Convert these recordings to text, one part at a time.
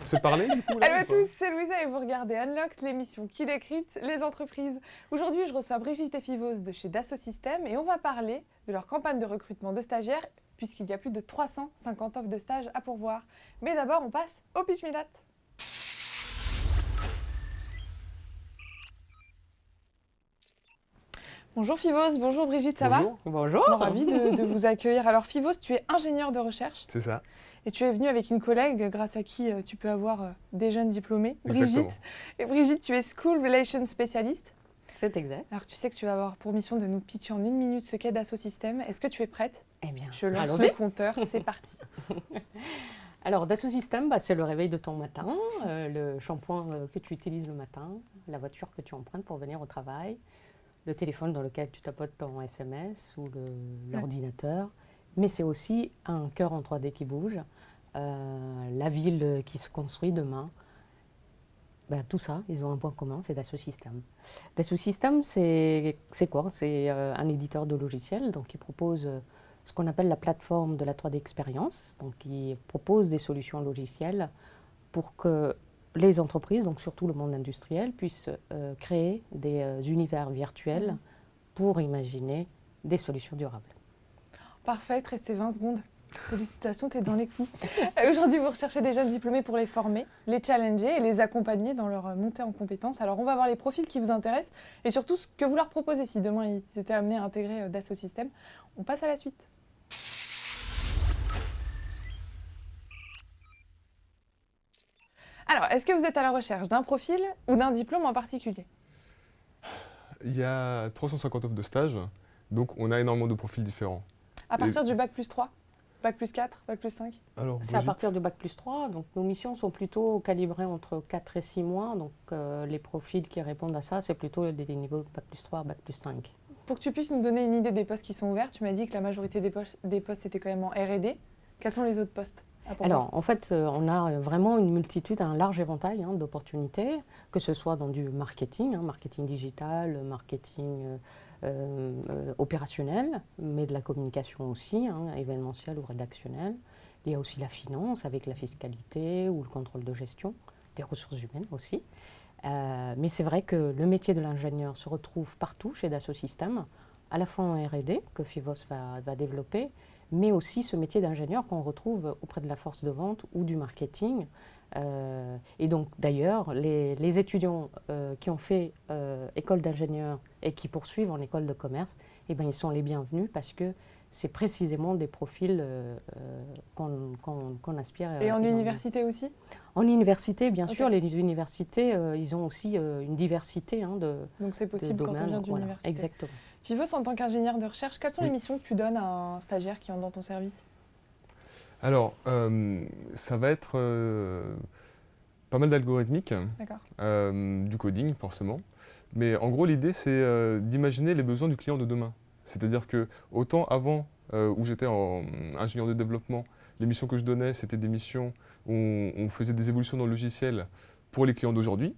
C'est parler du coup là, Hello à ou pas tous, c'est Louisa et vous regardez Unlocked, l'émission qui décrypte les entreprises. Aujourd'hui, je reçois Brigitte et Fivos de chez Dassault Systèmes et on va parler de leur campagne de recrutement de stagiaires puisqu'il y a plus de 350 offres de stage à pourvoir. Mais d'abord, on passe au pitch me that. Bonjour Fivos, bonjour Brigitte, ça Bonjour. Bonjour. va? Ravi de vous accueillir. Alors Fivos, tu es ingénieur de recherche C'est ça. et tu es venu avec une collègue grâce à qui tu peux avoir des jeunes diplômés, Exactement. Brigitte. Et Brigitte, tu es School Relations Spécialiste. C'est exact. Alors tu sais que tu vas avoir pour mission de nous pitcher en 1 minute ce qu'est Dassault Systèmes. Est-ce que tu es prête? Eh bien, Je lance allons-y. le compteur, c'est parti. Alors, Dassault Systèmes, c'est le réveil de ton matin, le shampoing que tu utilises le matin, la voiture que tu empruntes pour venir au travail, le téléphone dans lequel tu tapotes ton SMS ou l'ordinateur. Mais c'est aussi un cœur en 3D qui bouge, la ville qui se construit demain. Tout ça, ils ont un point commun, c'est Dassault Systèmes. Dassault Systèmes, c'est quoi? C'est un éditeur de logiciels, donc qui propose ce qu'on appelle la plateforme de la 3D Experience, donc qui propose des solutions logicielles pour que les entreprises, donc surtout le monde industriel, puissent créer des univers virtuels pour imaginer des solutions durables. Parfait, restez 20 secondes. Félicitations, tu es dans les clous. Aujourd'hui, vous recherchez des jeunes diplômés pour les former, les challenger et les accompagner dans leur montée en compétences. Alors, on va voir les profils qui vous intéressent et surtout ce que vous leur proposez si demain ils étaient amenés à intégrer Dassault Systèmes. On passe à la suite. Alors, est-ce que vous êtes à la recherche d'un profil ou d'un diplôme en particulier? Il y a 350 offres de stage, donc on a énormément de profils différents. À partir du bac plus 3, bac plus 4, bac plus 5? Alors, C'est à partir du bac plus 3, donc nos missions sont plutôt calibrées entre 4 et 6 mois, donc les profils qui répondent à ça, c'est plutôt des niveaux de bac plus 3, bac plus 5. Pour que tu puisses nous donner une idée des postes qui sont ouverts, tu m'as dit que la majorité des postes étaient quand même en R&D. Quels sont les autres postes à pourvoir? Alors, en fait, on a vraiment une multitude, un large éventail d'opportunités, que ce soit dans du marketing, marketing digital, marketing opérationnel, mais de la communication aussi, événementielle ou rédactionnelle. Il y a aussi la finance avec la fiscalité ou le contrôle de gestion, des ressources humaines aussi. Mais c'est vrai que le métier de l'ingénieur se retrouve partout chez Dassault Systèmes, à la fois en R&D, que Fivos va développer, mais aussi ce métier d'ingénieur qu'on retrouve auprès de la force de vente ou du marketing. Et donc d'ailleurs, les étudiants qui ont fait école d'ingénieur et qui poursuivent en école de commerce, ils sont les bienvenus parce que c'est précisément des profils qu'on aspire. Et en université aussi? En université, bien Ok. sûr, les universités, ils ont aussi une diversité Donc c'est possible quand on domaines. vient Voilà, d'université. exactement. Fivos, en tant qu'ingénieur de recherche, quelles sont Oui. les missions que tu donnes à un stagiaire qui entre dans ton service? Alors, ça va être pas mal d'algorithmique, D'accord. du coding forcément. Mais en gros, l'idée, c'est d'imaginer les besoins du client de demain. C'est-à-dire que autant avant, où j'étais en ingénieur de développement, les missions que je donnais, c'était des missions où on faisait des évolutions dans le logiciel pour les clients d'aujourd'hui.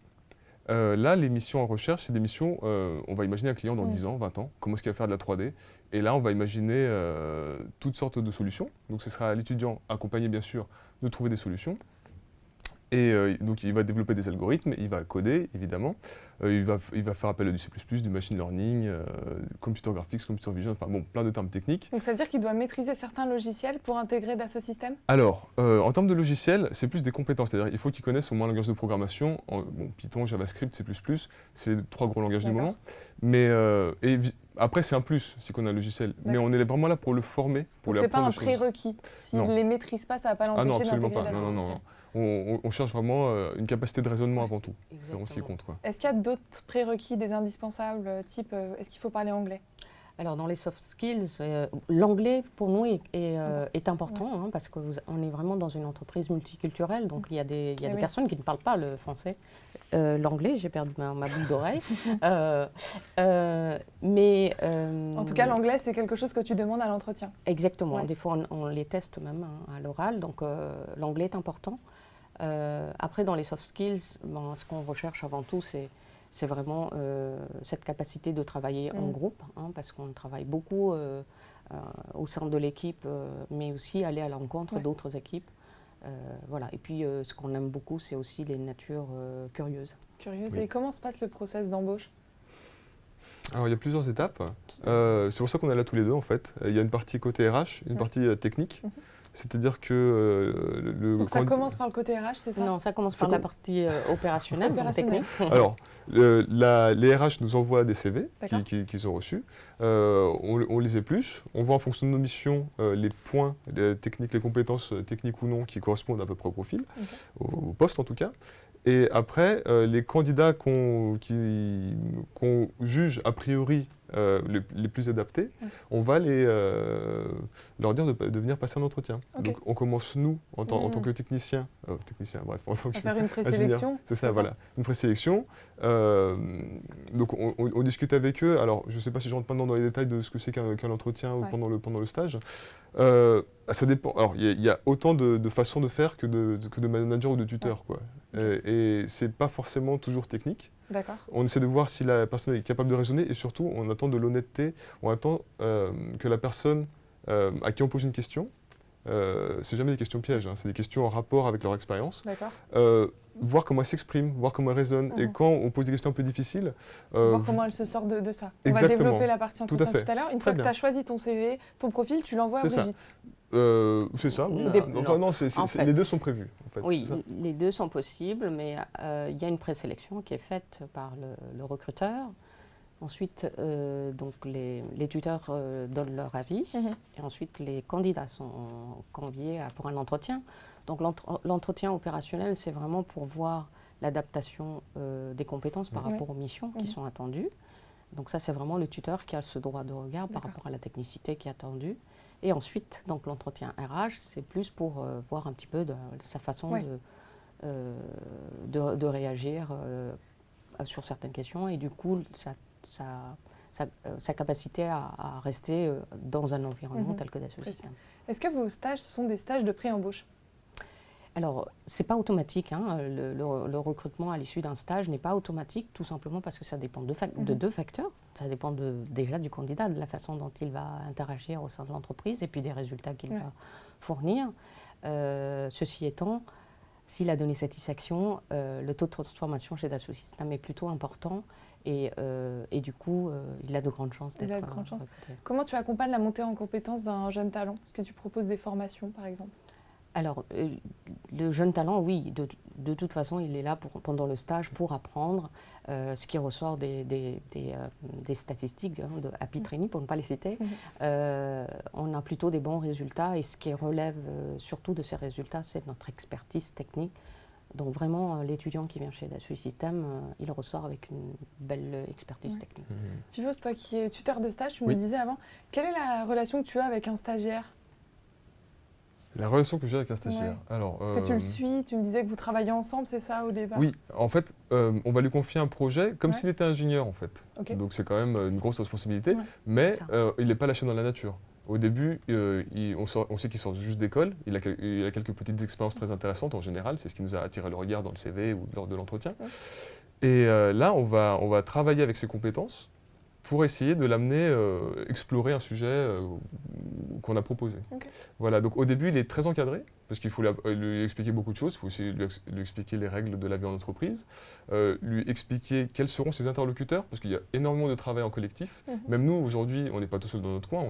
Là, les missions en recherche, c'est des missions, on va imaginer un client dans 10 ans, 20 ans, comment est-ce qu'il va faire de la 3D. Et là, on va imaginer toutes sortes de solutions. Donc ce sera à l'étudiant, accompagné bien sûr, de trouver des solutions. Et donc il va développer des algorithmes, il va coder évidemment, il va faire appel à du C++, du machine learning, computer graphics, computer vision, enfin bon, plein de termes techniques. Donc ça veut dire qu'il doit maîtriser certains logiciels pour intégrer Dassault Systèmes? Alors, en termes de logiciels, c'est plus des compétences, c'est-à-dire il faut qu'ils connaissent au moins un langage de programmation, Python, JavaScript, C++, c'est les 3 gros langages du D'accord. moment. Mais après c'est un plus, c'est qu'on a un logiciel, mais D'accord. on est vraiment là pour le former, pour Donc lui c'est pas apprendre un des choses. prérequis. S'il Non. ne les maîtrise pas, ça ne va pas Ah non, l'empêcher absolument d'intégrer pas, Dassault non, non, Systèmes. non. On cherche vraiment une capacité de raisonnement avant tout, c'est vraiment ce qui Exactement. compte, quoi. Est-ce qu'il y a d'autres prérequis, des indispensables, type est-ce qu'il faut parler anglais? Alors dans les soft skills, l'anglais pour nous est important parce qu'on est vraiment dans une entreprise multiculturelle, donc il y a des oui. personnes qui ne parlent pas le français. L'anglais, j'ai perdu ma boucle d'oreille. En tout cas, l'anglais, c'est quelque chose que tu demandes à l'entretien. Exactement, Ouais. des fois on les teste même à l'oral, donc l'anglais est important. Après dans les soft skills, ce qu'on recherche avant tout c'est vraiment cette capacité de travailler en groupe, parce qu'on travaille beaucoup au sein de l'équipe, mais aussi aller à l'encontre d'autres équipes. Voilà. Et puis, ce qu'on aime beaucoup, c'est aussi les natures curieuses. Curieuse. Oui. Et comment se passe le process d'embauche? Alors, il y a plusieurs étapes. C'est pour ça qu'on est là tous les deux, en fait. Il y a une partie côté RH, une partie technique. Mhm. C'est-à-dire que Donc ça commence par le côté RH, c'est ça? Non, ça commence par la partie opérationnelle, donc Opérationnelle. technique. Alors, les RH nous envoient des CV D'accord. qu'ils ont reçus. On les épluche. On voit en fonction de nos missions les points techniques, les compétences techniques ou non qui correspondent à peu près au profil, Ok. au poste en tout cas. Et après, les candidats qu'on juge a priori les plus adaptés, on va leur dire de venir passer un entretien. Ok. Donc on commence nous, en tant que technicien, bref, en tant À que faire une ingénieur. présélection. C'est ça, voilà, une présélection. Donc on discute avec eux. Alors je ne sais pas si je rentre maintenant dans les détails de ce que c'est qu'un entretien ou Ouais. pendant le stage. Ça dépend. Alors il y a autant de façons de faire que de manager ou de tuteur, quoi. Et c'est pas forcément toujours technique. D'accord. On essaie de voir si la personne est capable de raisonner et surtout on attend de l'honnêteté. On attend que la personne à qui on pose une question, c'est jamais des questions pièges, hein, c'est des questions en rapport avec leur expérience. D'accord. Voir comment elle s'exprime, voir comment elle raisonne. Et Mhm. quand on pose des questions un peu difficiles, Voir comment elle se sort de ça. On va exactement. développer la partie entretien fait. tout à l'heure. Une Très fois que bien. tu as choisi ton CV, ton profil, tu l'envoies à C'est ça. Brigitte. C'est ça. Non, Enfin non, en fait, les deux sont prévus. En fait, Oui, c'est ça. les deux sont possibles, mais il y a une présélection qui est faite par le recruteur. Ensuite, donc les tuteurs donnent leur avis, Mhm. et ensuite les candidats sont conviés pour un entretien. Donc l'entretien opérationnel, c'est vraiment pour voir l'adaptation des compétences par Ouais. rapport aux missions qui Mhm. sont attendues. Donc ça, c'est vraiment le tuteur qui a ce droit de regard par D'accord. rapport à la technicité qui est attendue. Et ensuite, donc l'entretien RH, c'est plus pour voir un petit peu de sa façon Ouais. de réagir sur certaines questions et du coup sa capacité à rester dans un environnement Mhm. tel que Dassault Systèmes. Est-ce que vos stages, ce sont des stages de pré-embauche? Alors, ce n'est pas automatique, hein. Le recrutement à l'issue d'un stage n'est pas automatique, tout simplement parce que ça dépend de deux facteurs. Ça dépend déjà du candidat, de la façon dont il va interagir au sein de l'entreprise et puis des résultats qu'il va fournir. Ceci étant, s'il a donné satisfaction, le taux de transformation chez Dassault Systèmes est plutôt important et du coup, il a de grandes chances d'être Il a de grandes chances. recruté. Comment tu accompagnes la montée en compétences d'un jeune talent? Est-ce que tu proposes des formations, par exemple? Alors, le jeune talent, oui, de toute façon, il est là pendant le stage pour apprendre ce qui ressort des statistiques de Happy Training, pour ne pas les citer. On a plutôt des bons résultats et ce qui relève surtout de ces résultats, c'est notre expertise technique. Donc vraiment, l'étudiant qui vient chez Dassault Systèmes, il ressort avec une belle expertise technique. Fifos, toi qui es tuteur de stage, tu Oui. me disais avant, quelle est la relation que tu as avec un stagiaire? La relation que j'ai avec un stagiaire. Ouais. Alors, Est-ce que tu le suis? Tu me disais que vous travaillez ensemble, c'est ça, au départ? Oui, en fait, on va lui confier un projet comme Ouais. s'il était ingénieur, en fait. Ok. Donc c'est quand même une grosse responsabilité, Ouais. mais C'est ça. il n'est pas lâché dans la nature. Au début, on sait qu'il sort juste d'école, il a quelques petites expériences très intéressantes en général, c'est ce qui nous a attiré le regard dans le CV ou lors de l'entretien. Ouais. Et là, on va travailler avec ses compétences pour essayer de l'amener explorer un sujet qu'on a proposé. Ok. Voilà, donc au début, il est très encadré, parce qu'il faut lui expliquer beaucoup de choses, il faut aussi lui expliquer les règles de la vie en entreprise, lui expliquer quels seront ses interlocuteurs, parce qu'il y a énormément de travail en collectif. Même nous, aujourd'hui, on n'est pas tout seul dans notre coin,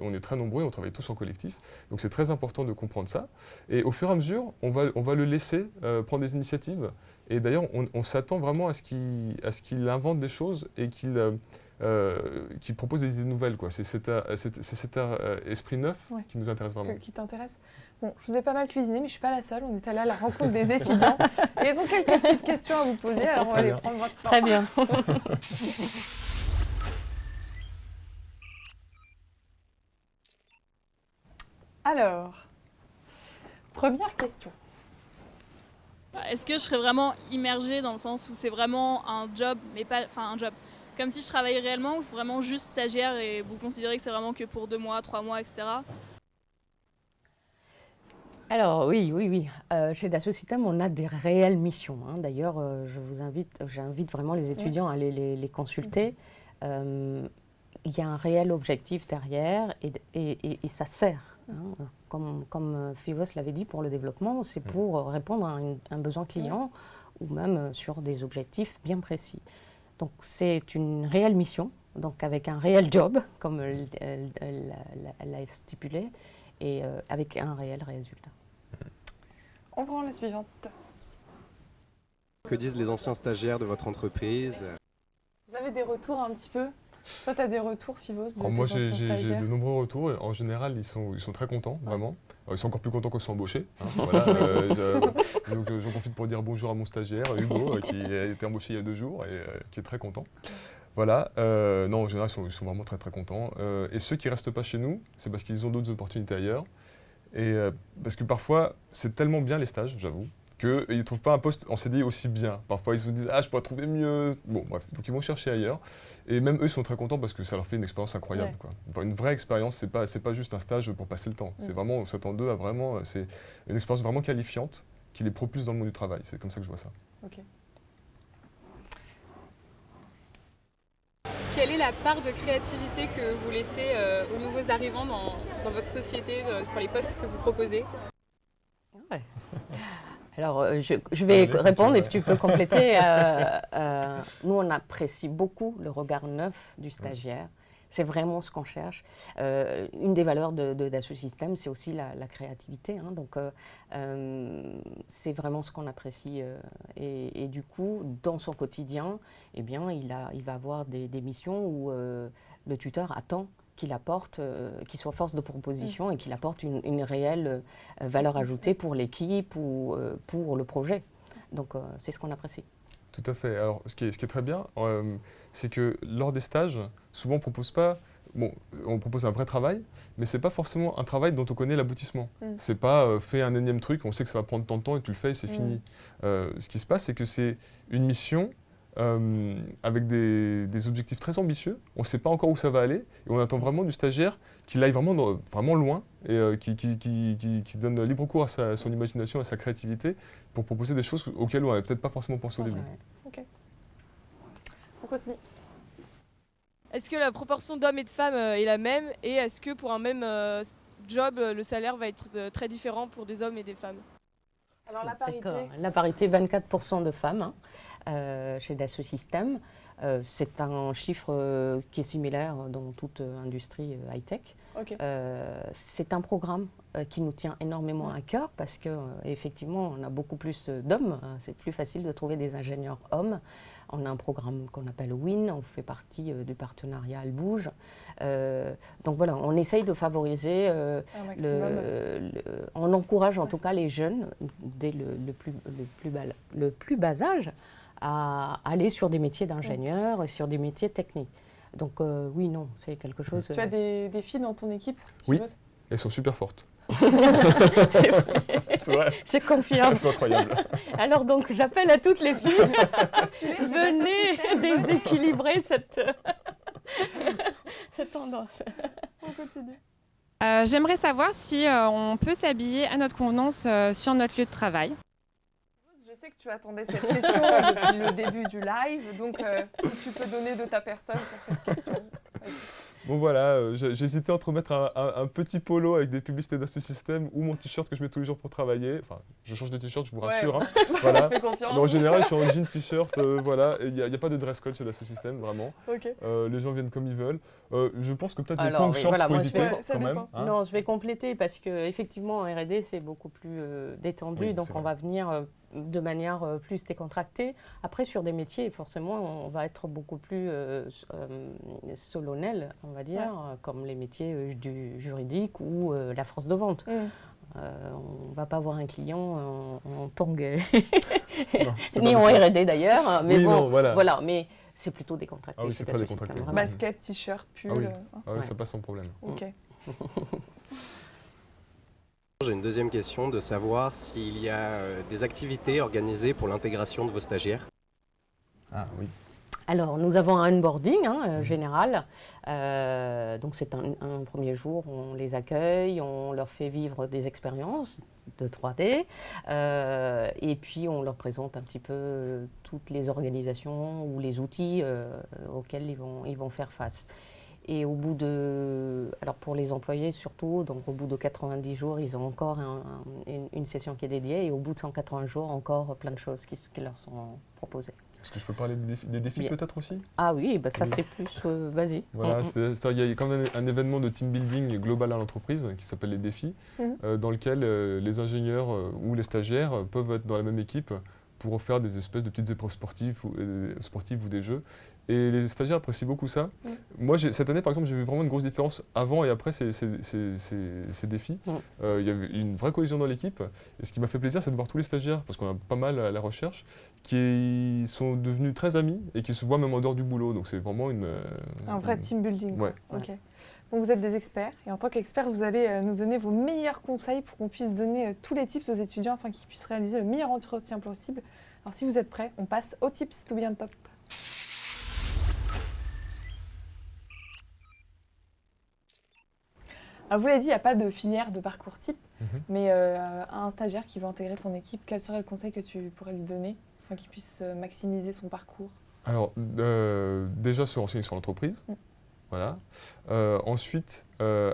on est très nombreux, on travaille tous en collectif, donc c'est très important de comprendre ça. Et au fur et à mesure, on va le laisser prendre des initiatives, et d'ailleurs, on s'attend vraiment à ce qu'il invente des choses et qu'il propose des idées nouvelles, quoi. C'est cet esprit neuf qui nous intéresse vraiment. Qui t'intéresse. Bon, je vous ai pas mal cuisiné, mais je suis pas la seule. On est allé à la rencontre des étudiants. Et ils ont quelques petites questions à vous poser, alors on va les prendre maintenant. Très bien. Alors, première question. Est-ce que je serais vraiment immergée dans le sens où c'est vraiment un job, mais pas, enfin un job, comme si je travaillais réellement ou vraiment juste stagiaire et vous considérez que c'est vraiment que pour 2 mois, 3 mois, etc. Alors oui. Chez Dassault Systèmes, on a des réelles missions, hein. D'ailleurs, j'invite vraiment les étudiants à aller les consulter. Il y a un réel objectif derrière et ça sert hein. Comme Fivos l'avait dit, pour le développement, c'est pour répondre à un besoin client ou même sur des objectifs bien précis. Donc c'est une réelle mission, donc avec un réel job, comme elle l'a stipulé, et avec un réel résultat. On prend la suivante. Que disent les anciens stagiaires de votre entreprise? Vous avez des retours un petit peu? Toi, tu as des retours, Fivos, de tes Moi, anciens j'ai stagiaires? de nombreux retours. Et en général, ils sont très contents, vraiment. Ils sont encore plus contents quand ils sont embauchés. Hein, voilà, donc, j'en profite pour dire bonjour à mon stagiaire, Hugo, qui a été embauché il y a 2 jours et qui est très content. Voilà. Non, en général, ils sont vraiment très très contents. Et ceux qui ne restent pas chez nous, c'est parce qu'ils ont d'autres opportunités ailleurs. Et parce que parfois, c'est tellement bien les stages, j'avoue, qu'ils ne trouvent pas un poste en CDI aussi bien. Parfois, ils se disent « Ah, je pourrais trouver mieux ». Bon, bref, donc ils vont chercher ailleurs. Et même eux sont très contents parce que ça leur fait une expérience incroyable. Quoi. Enfin, une vraie expérience, c'est pas juste un stage pour passer le temps. C'est vraiment, on s'attend d'eux à vraiment, c'est une expérience vraiment qualifiante qui les propulse dans le monde du travail. C'est comme ça que je vois ça. Ok. Quelle est la part de créativité que vous laissez aux nouveaux arrivants dans votre société, pour les postes que vous proposez? Alors, je vais répondre et puis tu peux compléter. Nous, on apprécie beaucoup le regard neuf du stagiaire. C'est vraiment ce qu'on cherche. Une des valeurs d'Assosystem, c'est aussi la créativité. Hein, donc, c'est vraiment ce qu'on apprécie. Et du coup, dans son quotidien, eh bien, il va avoir des missions où le tuteur attend qu'il apporte, qu'il soit force de proposition et qu'il apporte une réelle valeur ajoutée pour l'équipe ou pour le projet. Donc, c'est ce qu'on apprécie. Tout à fait. Alors, ce qui est très bien, c'est que lors des stages, souvent on propose pas, on propose un vrai travail, mais c'est pas forcément un travail dont on connaît l'aboutissement. C'est pas fais un énième truc, on sait que ça va prendre tant de temps et tu le fais et c'est fini. Ce qui se passe, c'est que c'est une mission avec des objectifs très ambitieux. On ne sait pas encore où ça va aller et on attend vraiment du stagiaire qu'il aille vraiment loin et qui donne libre cours à son imagination, à sa créativité pour proposer des choses auxquelles on n'avait peut-être pas forcément pensé au début. Ok. On continue. Est-ce que la proportion d'hommes et de femmes est la même et est-ce que pour un même job, le salaire va être très différent pour des hommes et des femmes? Alors la parité. La parité, 24% de femmes chez Dassault Systèmes. C'est un chiffre qui est similaire dans toute industrie high-tech. Okay. C'est un programme qui nous tient énormément à cœur parce qu'effectivement, on a beaucoup plus d'hommes. C'est plus facile de trouver des ingénieurs hommes. On a un programme qu'on appelle WIN, on fait partie du partenariat Albouge. Donc voilà, on essaye de favoriser, on encourage en tout cas les jeunes, dès le plus bas âge, à aller sur des métiers d'ingénieur et sur des métiers techniques. Donc oui, non, c'est quelque chose... Tu as des filles dans ton équipe? Oui, elles sont super fortes. C'est vrai. C'est vrai. Je confirme. C'est incroyable. Alors donc, j'appelle à toutes les filles, venez déséquilibrer cette tendance. On continue. J'aimerais savoir si on peut s'habiller à notre convenance sur notre lieu de travail. Je sais que tu attendais cette question depuis le début du live, donc si tu peux donner de ta personne sur cette question. Bon voilà, j'hésitais entre mettre un petit polo avec des publicités d'Assosystem ou mon t-shirt que je mets tous les jours pour travailler. Enfin, je change de t-shirt, je vous rassure. Ouais. Hein. Voilà. Fais confiance. Mais en général, je suis en jean t-shirt, voilà. Il n'y a pas de dress code chez Assosystem, vraiment. Okay. Les gens viennent comme ils veulent. Je pense que peut-être les Alors, tank shorts, voilà, faut moi, éviter quand même. Hein. Non, je vais compléter parce qu'effectivement, en R&D, c'est beaucoup plus détendu. Oui, donc, on va venir de manière plus décontractée. Après, sur des métiers, forcément, on va être beaucoup plus solennel, on va dire, comme les métiers du juridique ou la force de vente. On ne va pas voir un client en tong, ni en R&D d'ailleurs, mais oui, bon, non, voilà, mais c'est plutôt décontracté. Ah oui, c'est très décontracté. Basket, t-shirt, pull. Ah oui, ouais. Ça passe sans problème. Ok. J'ai une deuxième question de savoir s'il y a des activités organisées pour l'intégration de vos stagiaires. Ah oui. Alors, nous avons un onboarding général. Donc, c'est un premier jour, on les accueille, on leur fait vivre des expériences de 3D. Et puis, on leur présente un petit peu toutes les organisations ou les outils auxquels ils vont faire face. Et au bout de, alors pour les employés surtout, donc au bout de 90 jours, ils ont encore une session qui est dédiée et au bout de 180 jours, encore plein de choses qui leur sont proposées. Est-ce que je peux parler des défis Bien. peut-être aussi? Ah oui, bah ça Oui. c'est plus, vas-y. Voilà, il y a quand même un événement de team building global à l'entreprise qui s'appelle les défis, dans lequel les ingénieurs ou les stagiaires peuvent être dans la même équipe pour faire des espèces de petites épreuves sportives ou des jeux. Et les stagiaires apprécient beaucoup ça. Moi, cette année, par exemple, j'ai vu vraiment une grosse différence avant et après ces défis. Il y avait une vraie cohésion dans l'équipe. Et ce qui m'a fait plaisir, c'est de voir tous les stagiaires, parce qu'on a pas mal à la recherche, qui sont devenus très amis et qui se voient même en dehors du boulot. Donc c'est vraiment Un vrai team building. quoi. Ouais. Ok. Bon, vous êtes des experts et en tant qu'experts, vous allez nous donner vos meilleurs conseils pour qu'on puisse donner tous les tips aux étudiants afin qu'ils puissent réaliser le meilleur entretien possible. Alors si vous êtes prêts, on passe aux tips to be on top. Alors vous l'avez dit, il n'y a pas de filière de parcours type, mais un stagiaire qui veut intégrer ton équipe, quel serait le conseil que tu pourrais lui donner afin qu'il puisse maximiser son parcours? Alors, déjà se renseigner sur l'entreprise. Voilà. Ensuite,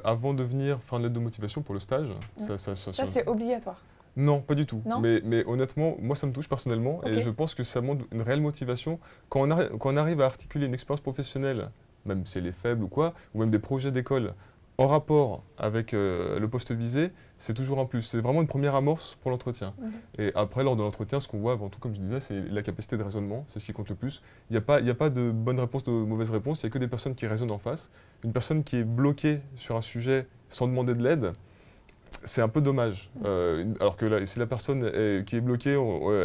avant de venir faire une lettre de motivation pour le stage. Ça, c'est obligatoire. Non, pas du tout. Non. Mais honnêtement, moi, ça me touche personnellement et je pense que ça montre une réelle motivation. Quand on arrive à articuler une expérience professionnelle, même si elle est faible ou quoi, ou même des projets d'école en rapport avec le poste visé, c'est toujours un plus. C'est vraiment une première amorce pour l'entretien. Et après, lors de l'entretien, ce qu'on voit avant tout, comme je disais, c'est la capacité de raisonnement. C'est ce qui compte le plus. Il n'y a pas de bonne réponse, de mauvaise réponse. Il n'y a que des personnes qui raisonnent en face. Une personne qui est bloquée sur un sujet sans demander de l'aide, c'est un peu dommage. Alors que si la personne qui est bloquée,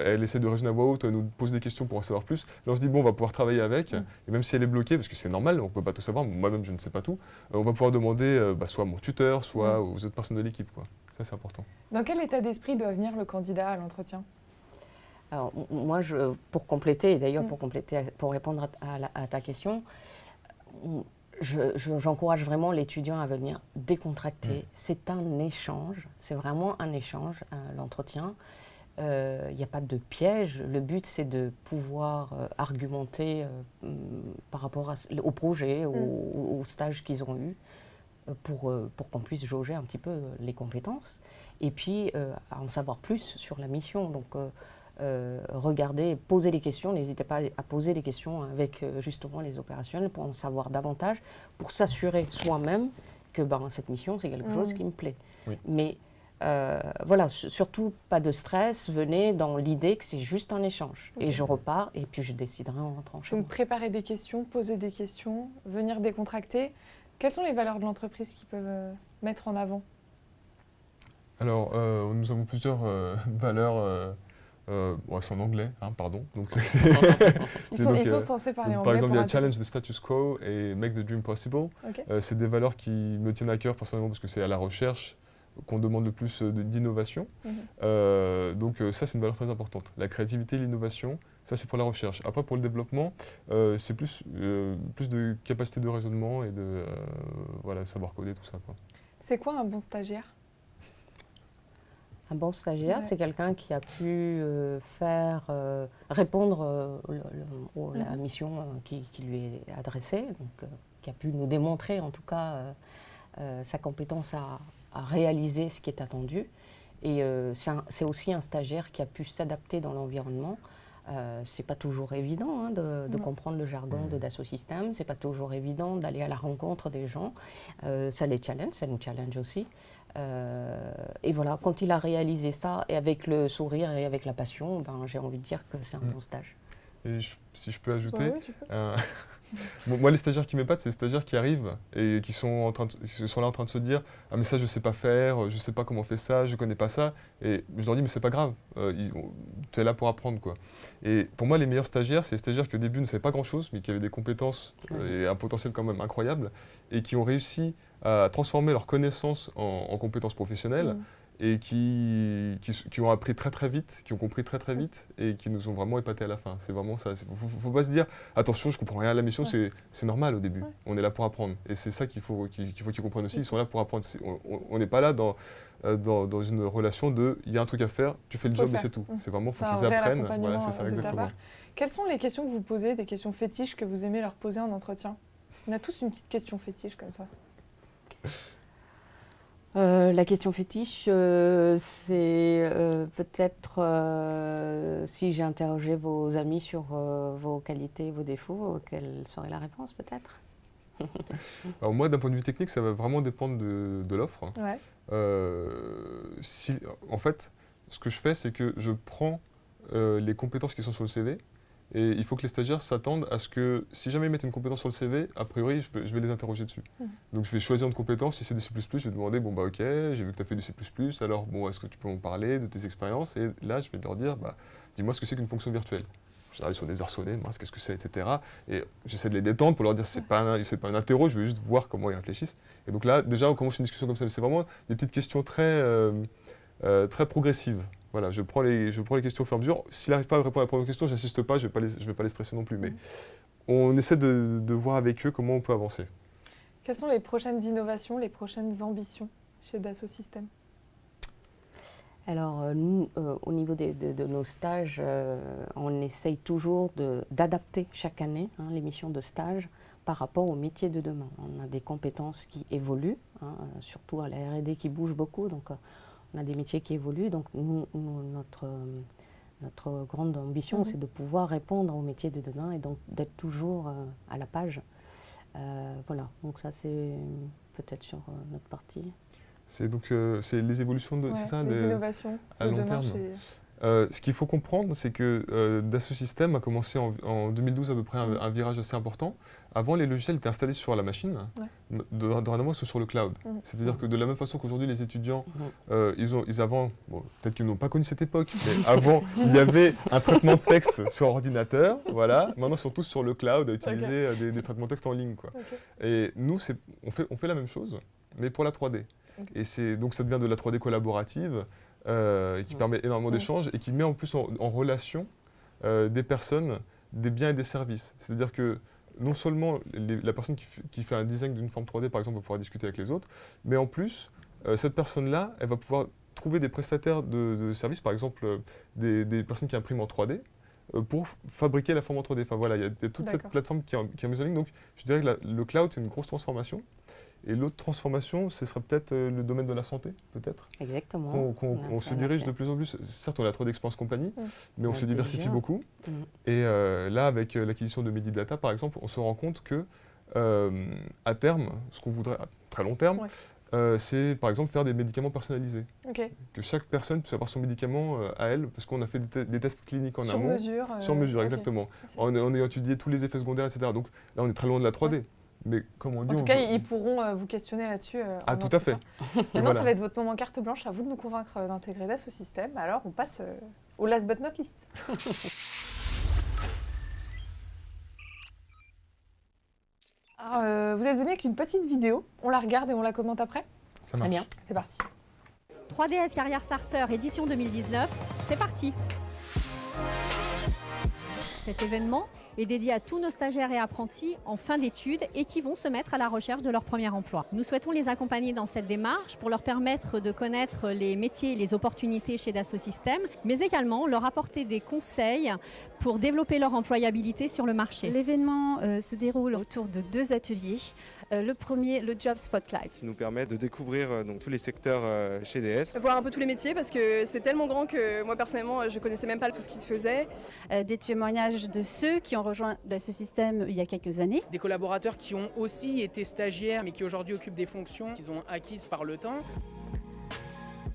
elle essaie de raisonner à voix haute, nous pose des questions pour en savoir plus, là on se dit bon, on va pouvoir travailler avec, et même si elle est bloquée, parce que c'est normal, on ne peut pas tout savoir, moi-même je ne sais pas tout, on va pouvoir demander soit à mon tuteur, soit aux autres personnes de l'équipe. Ça c'est important. Dans quel état d'esprit doit venir le candidat à l'entretien? Alors moi, pour compléter, et d'ailleurs pour répondre à ta question, j'encourage vraiment l'étudiant à venir décontracter. C'est un échange, c'est vraiment un échange, l'entretien. Il n'y a pas de piège. Le but, c'est de pouvoir argumenter par rapport au projet, au stage qu'ils ont eu, pour qu'on puisse jauger un petit peu les compétences. Et puis, à en savoir plus sur la mission. Donc, regardez, posez des questions, n'hésitez pas à poser des questions avec justement les opérationnels pour en savoir davantage, pour s'assurer soi-même que cette mission c'est quelque chose qui me plaît. Mais voilà, surtout pas de stress, venez dans l'idée que c'est juste un échange. Et je repars et puis je déciderai en rentrant chez moi. Donc préparer des questions, poser des questions, venir décontracter. Quelles sont les valeurs de l'entreprise qu'ils peuvent mettre en avant? Alors, nous avons plusieurs valeurs. C'est en anglais, pardon. Donc, ils sont censés parler anglais. Par exemple, il y a Challenge the status quo et Make the dream possible. C'est des valeurs qui me tiennent à cœur personnellement parce que c'est à la recherche qu'on demande le plus d'innovation. Donc ça, c'est une valeur très importante. La créativité, l'innovation, ça c'est pour la recherche. Après, pour le développement, c'est plus de capacité de raisonnement et de savoir coder, tout ça. C'est quoi un bon stagiaire? Un bon stagiaire, c'est quelqu'un qui a pu répondre à la mission qui lui est adressée, donc qui a pu nous démontrer en tout cas sa compétence à réaliser ce qui est attendu. Et c'est aussi un stagiaire qui a pu s'adapter dans l'environnement. C'est pas toujours évident de comprendre le jargon de Dassault Systèmes, c'est pas toujours évident d'aller à la rencontre des gens. Ça les challenge, ça nous challenge aussi. Et voilà, quand il a réalisé ça, et avec le sourire et avec la passion, j'ai envie de dire que c'est un bon stage. Et si je peux ajouter, moi les stagiaires qui m'épatent, c'est les stagiaires qui arrivent et qui sont là en train de se dire « Ah mais ça je sais pas faire, je sais pas comment on fait ça, je connais pas ça ». Et je leur dis « Mais c'est pas grave, tu es là pour apprendre quoi ». Et pour moi les meilleurs stagiaires, c'est les stagiaires qui au début ne savaient pas grand chose, mais qui avaient des compétences et un potentiel quand même incroyable et qui ont réussi à transformer leurs connaissances en compétences professionnelles et qui ont appris très très vite, qui ont compris très très vite et qui nous ont vraiment épatés à la fin. C'est vraiment ça. Faut pas se dire attention, je comprends rien à la mission, c'est normal au début. On est là pour apprendre et c'est ça qu'il faut qu'ils comprennent aussi. Ils sont là pour apprendre. On n'est pas là dans une relation de il y a un truc à faire, tu fais le job et c'est tout. C'est vraiment faut qu'ils apprennent. Voilà, c'est ça exactement. Quelles sont les questions que vous posez, des questions fétiches que vous aimez leur poser en entretien? On a tous une petite question fétiche comme ça. La question fétiche, c'est peut-être si j'ai interrogé vos amis sur vos qualités, vos défauts, quelle serait la réponse peut-être? Alors moi, d'un point de vue technique, ça va vraiment dépendre de l'offre. Ouais. En fait, ce que je fais, c'est que je prends les compétences qui sont sur le CV et il faut que les stagiaires s'attendent à ce que si jamais ils mettent une compétence sur le CV, a priori, je vais les interroger dessus. Donc je vais choisir une compétence, si c'est du C++, je vais demander, bon bah ok, j'ai vu que tu as fait du C++, alors bon, est-ce que tu peux m'en parler de tes expériences? Et là, je vais leur dire, bah, dis-moi ce que c'est qu'une fonction virtuelle. En général, ils sont désarçonnés, qu'est-ce que c'est, etc. Et j'essaie de les détendre pour leur dire, c'est pas un interro, je veux juste voir comment ils réfléchissent. Et donc là, déjà, on commence une discussion comme ça. C'est vraiment des petites questions très progressives. Voilà, je prends les questions au fur et à mesure. S'il n'arrive pas à répondre à la première question, j'insiste pas, je vais pas les stresser non plus. Mais on essaie de voir avec eux comment on peut avancer. Quelles sont les prochaines innovations, les prochaines ambitions chez Dassault Systèmes? Alors nous, au niveau de nos stages, on essaye toujours d'adapter chaque année les missions de stage par rapport au métier de demain. On a des compétences qui évoluent, surtout à la R&D qui bouge beaucoup, donc on a des métiers qui évoluent. Donc notre grande ambition, c'est de pouvoir répondre aux métiers de demain et donc d'être toujours à la page. Voilà, donc ça c'est peut-être sur notre partie. C'est les évolutions c'est ça, les innovations à long terme. Ce qu'il faut comprendre, c'est que Dassault Systèmes a commencé en 2012 à peu près un virage assez important. Avant, les logiciels étaient installés sur la machine. Dorénavant, ils sont sur le cloud. C'est-à-dire que de la même façon qu'aujourd'hui, les étudiants, peut-être qu'ils n'ont pas connu cette époque, mais avant, il y avait un traitement de texte sur ordinateur. Voilà. Maintenant, ils sont tous sur le cloud à utiliser des traitements de texte en ligne, quoi. Et nous, on fait la même chose, mais pour la 3D. Et donc, ça devient de la 3D collaborative. Qui permet énormément d'échanges et qui met en plus en relation des personnes, des biens et des services. C'est-à-dire que non seulement la personne qui fait un design d'une forme 3D, par exemple, va pouvoir discuter avec les autres, mais en plus, cette personne-là, elle va pouvoir trouver des prestataires de services, par exemple des personnes qui impriment en 3D, pour fabriquer la forme en 3D. Enfin voilà, il y a toute cette plateforme qui est mise en ligne. Donc je dirais que le cloud, c'est une grosse transformation. Et l'autre transformation, ce serait peut-être le domaine de la santé, peut-être. Exactement. On se dirige de plus en plus. Certes, on a trop d'expérience compagnie, mais on se diversifie beaucoup. Et là, avec l'acquisition de Medidata, par exemple, on se rend compte que, à terme, ce qu'on voudrait à très long terme, c'est par exemple faire des médicaments personnalisés. Que chaque personne puisse avoir son médicament à elle, parce qu'on a fait des tests cliniques en amont. Sur mesure, exactement. En ayant étudié tous les effets secondaires, etc. Donc là, on est très loin de la 3D. Mais comme on dit, en tout cas, ils pourront vous questionner là-dessus. Tout à fait. Maintenant, ça va être votre moment carte blanche. À vous de nous convaincre d'intégrer Dassault Systèmes. Alors, on passe au last but not least. Alors, vous êtes venu avec une petite vidéo. On la regarde et on la commente après. Ça marche. Très bien. C'est parti. 3DS Carrière Starter édition 2019, c'est parti. Cet événement est dédié à tous nos stagiaires et apprentis en fin d'études et qui vont se mettre à la recherche de leur premier emploi. Nous souhaitons les accompagner dans cette démarche pour leur permettre de connaître les métiers et les opportunités chez Dassault Systèmes, mais également leur apporter des conseils pour développer leur employabilité sur le marché. L'événement se déroule autour de 2 ateliers. Le premier, le Job Spotlight, qui nous permet de découvrir tous les secteurs chez DS. Voir un peu tous les métiers parce que c'est tellement grand que moi personnellement je connaissais même pas tout ce qui se faisait. Des témoignages de ceux qui ont rejoint Dassault Systèmes il y a quelques années. Des collaborateurs qui ont aussi été stagiaires mais qui aujourd'hui occupent des fonctions qu'ils ont acquises par le temps.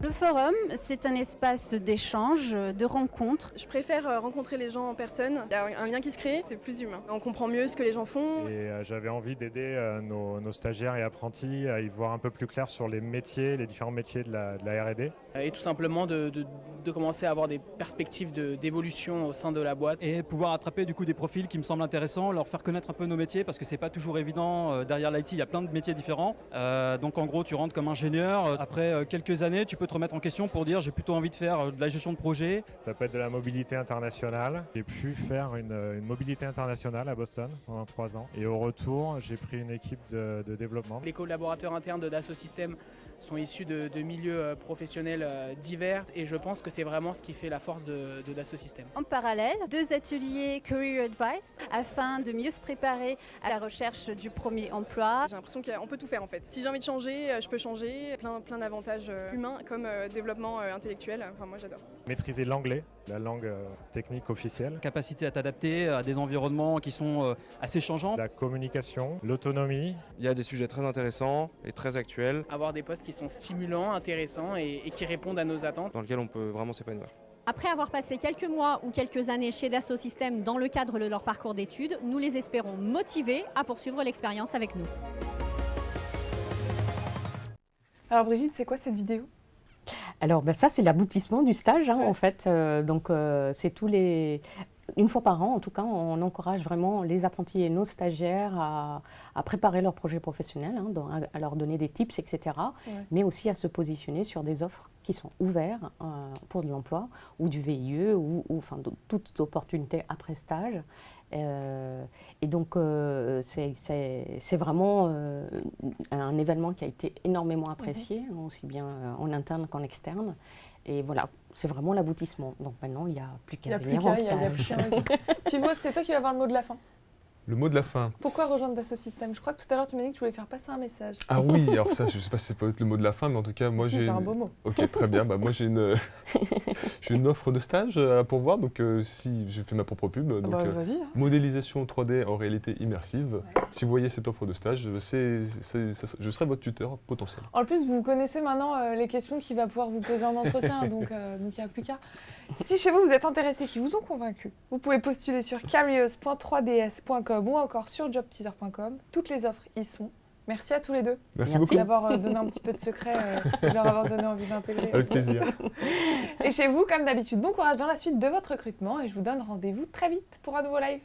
Le forum, c'est un espace d'échange, de rencontre. Je préfère rencontrer les gens en personne. Il y a un lien qui se crée, c'est plus humain. On comprend mieux ce que les gens font. Et j'avais envie d'aider nos stagiaires et apprentis à y voir un peu plus clair sur les métiers, les différents métiers de la R&D. Et tout simplement de commencer à avoir des perspectives d'évolution au sein de la boîte. Et pouvoir attraper du coup des profils qui me semblent intéressants, leur faire connaître un peu nos métiers parce que c'est pas toujours évident. Derrière l'IT, il y a plein de métiers différents. Donc en gros, tu rentres comme ingénieur. Après quelques années, tu peux te remettre en question pour dire j'ai plutôt envie de faire de la gestion de projet. Ça peut être de la mobilité internationale. J'ai pu faire une mobilité internationale à Boston pendant 3 ans. Et au retour, j'ai pris une équipe de développement. Les collaborateurs internes de Dassault Systèmes sont issus de milieux professionnels divers et je pense que c'est vraiment ce qui fait la force de Dassault Systèmes. En parallèle, 2 ateliers Career Advice afin de mieux se préparer à la recherche du premier emploi. J'ai l'impression qu'on peut tout faire en fait. Si j'ai envie de changer, je peux changer. Plein d'avantages humains comme développement intellectuel. Enfin, moi j'adore. Maîtriser l'anglais, la langue technique officielle. Capacité à t'adapter à des environnements qui sont assez changeants. La communication, l'autonomie. Il y a des sujets très intéressants et très actuels. Avoir des postes qui sont stimulants, intéressants et qui répondent à nos attentes. Dans lesquels on peut vraiment s'épanouir. Après avoir passé quelques mois ou quelques années chez Dassault Systèmes dans le cadre de leur parcours d'études, nous les espérons motivés à poursuivre l'expérience avec nous. Alors Brigitte, c'est quoi cette vidéo ? Alors ça c'est l'aboutissement du stage en fait. C'est tous les... Une fois par an, en tout cas, on encourage vraiment les apprentis et nos stagiaires à préparer leur projet professionnel, à leur donner des tips, etc. Mais aussi à se positionner sur des offres qui sont ouvertes pour de l'emploi ou du VIE ou enfin, toute opportunité après stage. Et donc, c'est vraiment un événement qui a été énormément apprécié, aussi bien en interne qu'en externe. Et voilà, c'est vraiment l'aboutissement. Donc maintenant, il n'y a plus qu'à venir en stage. Pivot, c'est toi qui vas avoir le mot de la fin. Le mot de la fin. Pourquoi rejoindre Dassault Systèmes ? Je crois que tout à l'heure, tu m'as dit que tu voulais faire passer un message. Ah oui, alors ça, je ne sais pas si c'est peut-être le mot de la fin, mais en tout cas, moi j'ai... C'est un beau mot. Ok, très bien. Moi j'ai une offre de stage à pourvoir, donc si je fais ma propre pub, donc, modélisation 3D en réalité immersive. Si vous voyez cette offre de stage, je serai votre tuteur potentiel. En plus, vous connaissez maintenant les questions qu'il va pouvoir vous poser en entretien, donc il n'y a plus qu'à. Si chez vous, vous êtes intéressés, qui vous ont convaincu, vous pouvez postuler sur careers.3ds.com ou encore sur jobteaser.com. Toutes les offres y sont. Merci à tous les deux. Merci beaucoup d'avoir donné un petit peu de secret et de leur avoir donné envie d'intégrer. Avec plaisir. Et chez vous, comme d'habitude, bon courage dans la suite de votre recrutement et je vous donne rendez-vous très vite pour un nouveau live.